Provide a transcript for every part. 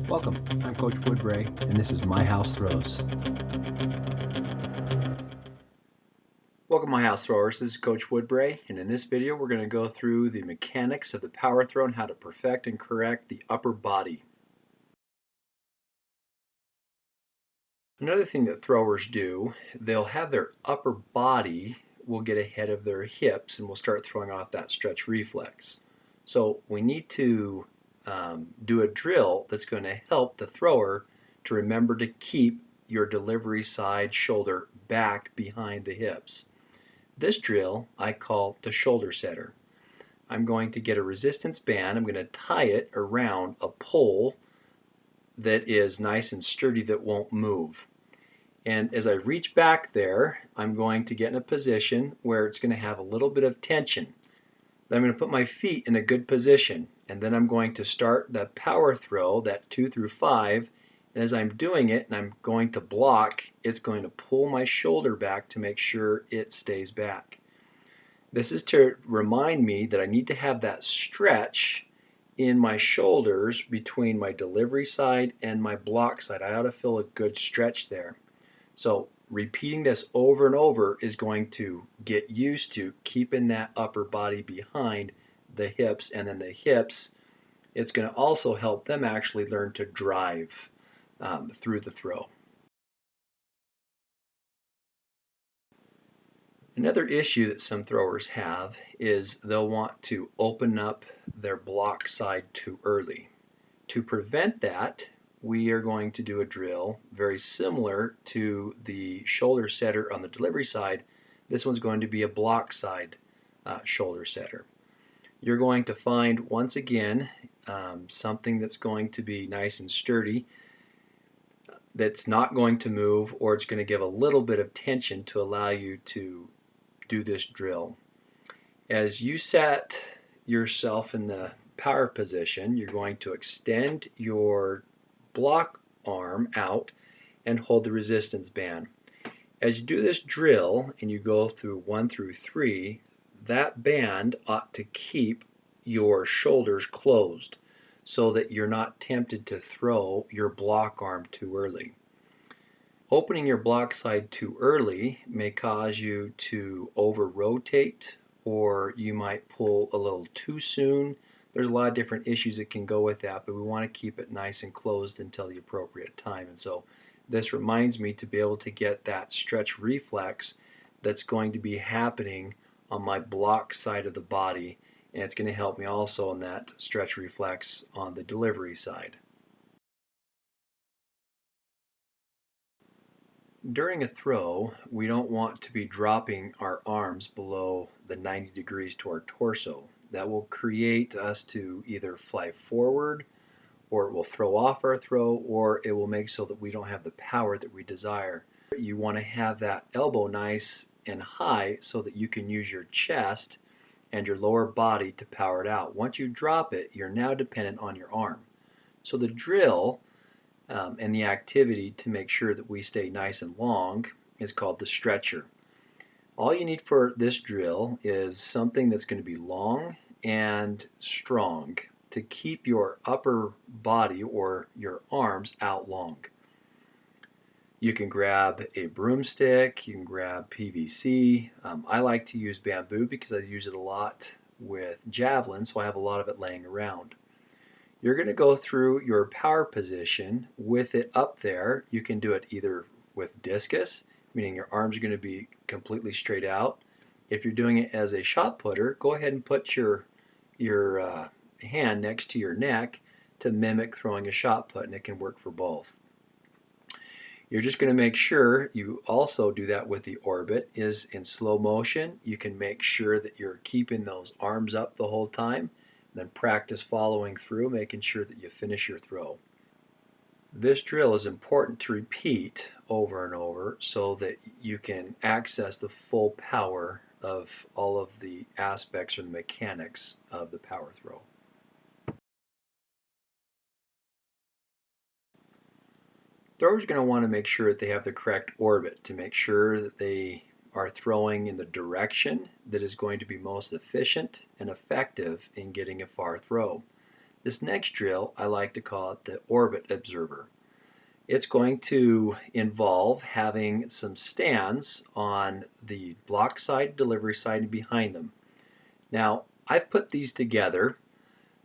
Welcome, I'm Coach Woodbray, and this is My House Throws. Welcome, My House Throwers. This is Coach Woodbray, and in this video we're going to go through the mechanics of the power throw and how to perfect and correct the upper body. Another thing that throwers do, they'll have their upper body will get ahead of their hips and will start throwing off that stretch reflex. So we need to do a drill that's going to help the thrower to remember to keep your delivery side shoulder back behind the hips. This drill I call the shoulder setter. I'm going to get a resistance band. I'm going to tie it around a pole that is nice and sturdy that won't move. And as I reach back there, I'm going to get in a position where it's going to have a little bit of tension. Then I'm going to put my feet in a good position, and then I'm going to start the power throw, that 2 through 5. And as I'm doing it and I'm going to block, it's going to pull my shoulder back to make sure it stays back. This is to remind me that I need to have that stretch in my shoulders between my delivery side and my block side. I ought to feel a good stretch there. So repeating this over and over is going to get used to keeping that upper body behind the hips, and then the hips, it's going to also help them actually learn to drive through the throw. Another issue that some throwers have is they'll want to open up their block side too early. To prevent that, we are going to do a drill very similar to the shoulder setter on the delivery side. This one's going to be a block side shoulder setter. You're going to find, once again, something that's going to be nice and sturdy, that's not going to move, or it's going to give a little bit of tension to allow you to do this drill. As you set yourself in the power position, you're going to extend your block arm out and hold the resistance band. As you do this drill and you go through 1 through 3, that band ought to keep your shoulders closed so that you're not tempted to throw your block arm too early. Opening your block side too early may cause you to over-rotate, or you might pull a little too soon. There's a lot of different issues that can go with that, but we want to keep it nice and closed until the appropriate time. And so this reminds me to be able to get that stretch reflex that's going to be happening on my block side of the body, and it's going to help me also on that stretch reflex on the delivery side. During a throw, we don't want to be dropping our arms below the 90 degrees to our torso. That will create us to either fly forward, or it will throw off our throw, or it will make so that we don't have the power that we desire. You want to have that elbow nice and high so that you can use your chest and your lower body to power it out. Once you drop it, you're now dependent on your arm. So the drill and the activity to make sure that we stay nice and long is called the stretcher. All you need for this drill is something that's going to be long and strong to keep your upper body or your arms out long. You can grab a broomstick, you can grab PVC. I like to use bamboo because I use it a lot with javelins, so I have a lot of it laying around. You're going to go through your power position with it up there. You can do it either with discus, meaning your arms are going to be completely straight out. If you're doing it as a shot putter, go ahead and put your hand next to your neck to mimic throwing a shot put, and it can work for both. You're just going to make sure you also do that with the orbit is in slow motion. You can make sure that you're keeping those arms up the whole time. Then practice following through, making sure that you finish your throw. This drill is important to repeat over and over so that you can access the full power of all of the aspects or the mechanics of the power throw. Throwers are going to want to make sure that they have the correct orbit to make sure that they are throwing in the direction that is going to be most efficient and effective in getting a far throw. This next drill, I like to call it the orbit observer. It's going to involve having some stands on the block side, delivery side, and behind them. Now, I've put these together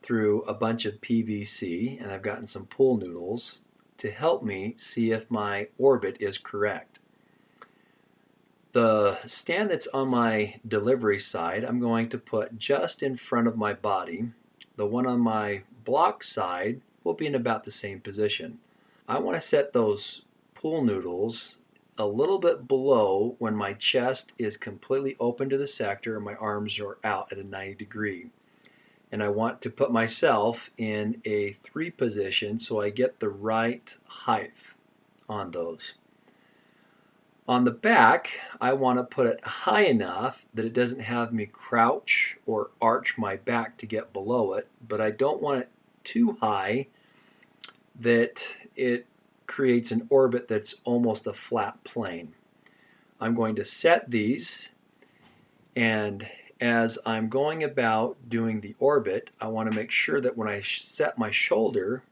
through a bunch of PVC, and I've gotten some pool noodles to help me see if my orbit is correct. The stand that's on my delivery side, I'm going to put just in front of my body. The one on my block side will be in about the same position. I want to set those pool noodles a little bit below when my chest is completely open to the sector and my arms are out at a 90 degree. And I want to put myself in a 3 position so I get the right height on those. On the back, I want to put it high enough that it doesn't have me crouch or arch my back to get below it, but I don't want it too high that it creates an orbit that's almost a flat plane. I'm going to set these, and as I'm going about doing the orbit, I want to make sure that when I set my shoulder,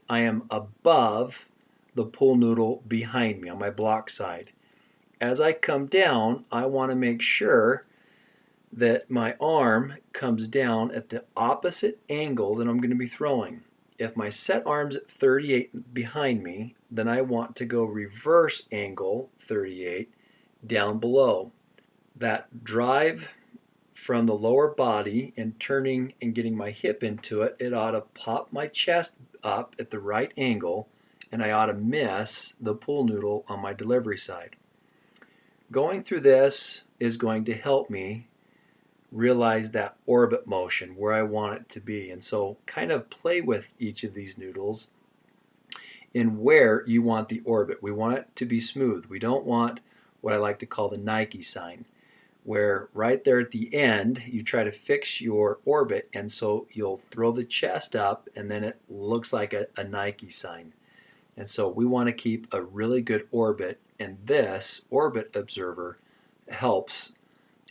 I am above the pool noodle behind me on my block side. As I come down, I want to make sure that my arm comes down at the opposite angle that I'm going to be throwing. If my set arm's at 38 behind me, then I want to go reverse angle 38 down below. That drive from the lower body and turning and getting my hip into it, it ought to pop my chest up at the right angle, and I ought to miss the pool noodle on my delivery side. Going through this is going to help me realize that orbit motion where I want it to be. And so kind of play with each of these noodles in where you want the orbit. We want it to be smooth. We don't want what I like to call the Nike sign, where right there at the end you try to fix your orbit, and so you'll throw the chest up and then it looks like a Nike sign. And so we want to keep a really good orbit, and this orbit observer helps.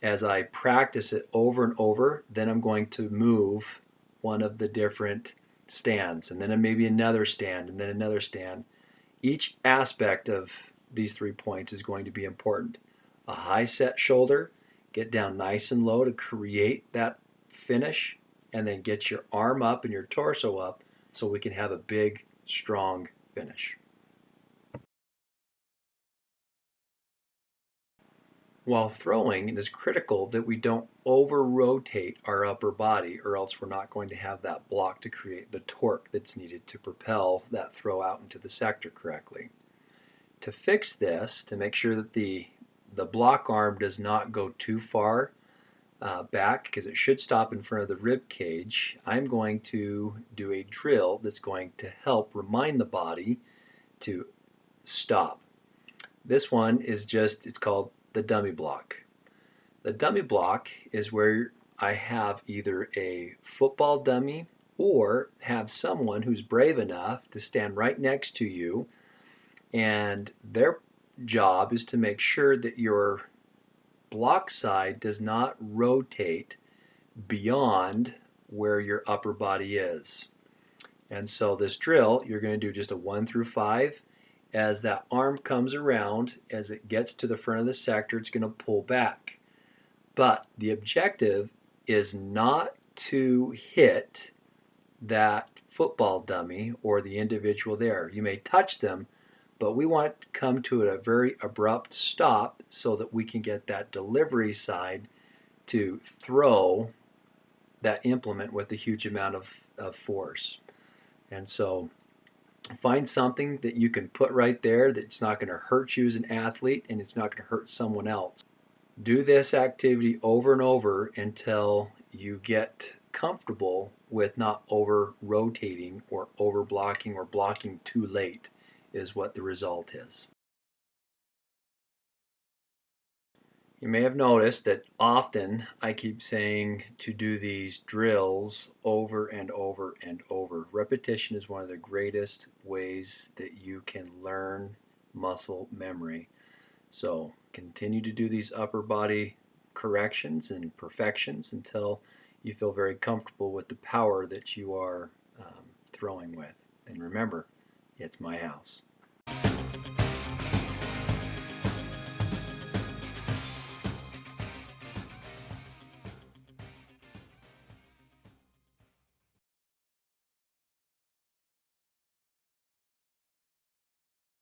As I practice it over and over, then I'm going to move one of the different stands, and then maybe another stand, and then another stand. Each aspect of these 3 points is going to be important. A high set shoulder, get down nice and low to create that finish, and then get your arm up and your torso up so we can have a big, strong finish. While throwing, it is critical that we don't over-rotate our upper body, or else we're not going to have that block to create the torque that's needed to propel that throw out into the sector correctly. To fix this, to make sure that the block arm does not go too far back, because it should stop in front of the rib cage, I'm going to do a drill that's going to help remind the body to stop. This one is it's called the dummy block. The dummy block is where I have either a football dummy or have someone who's brave enough to stand right next to you, and their job is to make sure that your block side does not rotate beyond where your upper body is. And so this drill, you're going to do just a 1 through 5. As that arm comes around, as it gets to the front of the sector, it's going to pull back. But the objective is not to hit that football dummy or the individual there. You may touch them, but we want it to come to a very abrupt stop so that we can get that delivery side to throw that implement with a huge amount of force. And so find something that you can put right there that's not going to hurt you as an athlete, and it's not going to hurt someone else. Do this activity over and over until you get comfortable with not over rotating or over blocking or blocking too late, is what the result is. You may have noticed that often I keep saying to do these drills over and over and over. Repetition is one of the greatest ways that you can learn muscle memory. So continue to do these upper body corrections and perfections until you feel very comfortable with the power that you are throwing with. And remember, it's my house.